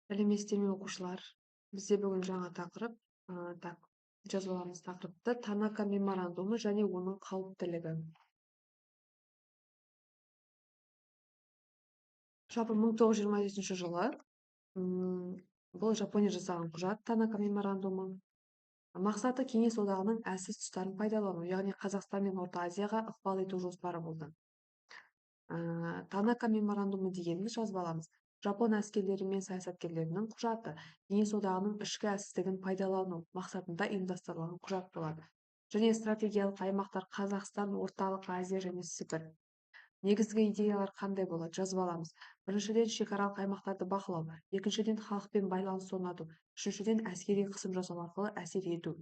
сәлеметсіздер ме оқушылар? Бізде бүгін жаңа тақырып, так, жазып аламыз тақырыпты Танака меморандумы және оның қауіптілігі. Жалпы 1927 жылы бұл Жапония жасаған құжат Танака меморандумы. Мақсаты Кеңес одағының әлсіз тұстарын пайдалану, яғни Қазақстан мен Орта Азияға ықпал ету жоспары болды. Танака меморандумы дегеніміз жазып аламыз. Жапон әскерлері мен саясаткерлерінің құжаты Кеңес одағының ішкі әлсіздігін пайдалану мақсатында ұйымдастырылған құжат болады. Және стратегиялық аймақтар Қазақстан, Орталық Азия және Сібір. Негізгі идеялар қандай болады? Жазып аламыз. Біріншіден, шекаралық аймақтарды бақылау. Екіншіден, халықпен байланыс орнату. Үшіншіден, әскери қысым жасау арқылы әсер ету.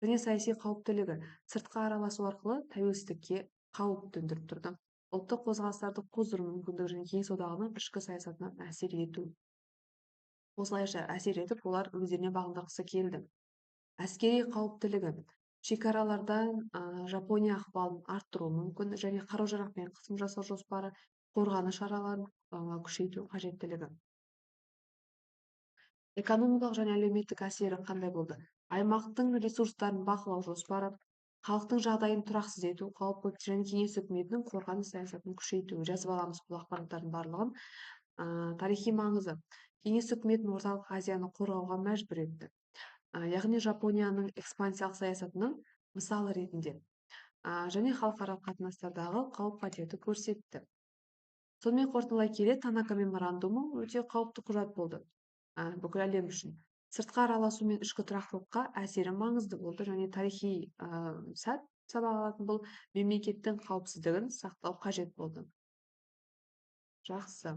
Және саяси қауіптілігі. Сыртқы араласу арқылы тәуелсіздікке қауіп төндіріп тұрды. Ұлттық қозғалыстарды қоздыру мүмкіндігі және Кеңес одағының ішкі саясатына әсер ету. Осылайша әсер етіп, олар өздеріне бағындырғысы келді. Әскери қауіптілігі. Шекаралардан Жапония ықпалын арттыруы мүмкін және қару-жарақпен қысым жасау жоспары, қорғаныс шараларын күшейту қажеттілігі. Экономикалық және әлеуметтік әсері қандай болды? Аймақтың ресурстарын бақылау жоспары, халықтың жағдайын тұрақсыз ету қаупі және Кеңес үкіметінің қорғаныс саясатын күшейту. Жазып аламыз бұл ақпараттардың барлығын. Тарихи маңызы. Кеңес үкіметін Орталық Азияны қорғауға мәжбүр етті. Яғни Жапонияның экспансиялық саясатының мысалы ретінде. Және халықаралық қатынастардағы қауіп-қатерді көрсетті. Сонымен қорытындылай келе, Танака меморандумы өте қауіпті құжат болды бүкіл әлем үшін. Сыртқы араласу мен ішкі тұрақтылыққа әсері маңызды болды және тарихи сәт саналатын бұл мемлекеттің қауіпсіздігін сақтау қажет болды. Жақсы.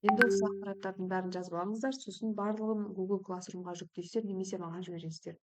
Енді осы ақпараттардың бәрін жазып алыңыздар, сосын барлығын Google Classroom-ға жүктейсіздер немесе маған жібересіздер.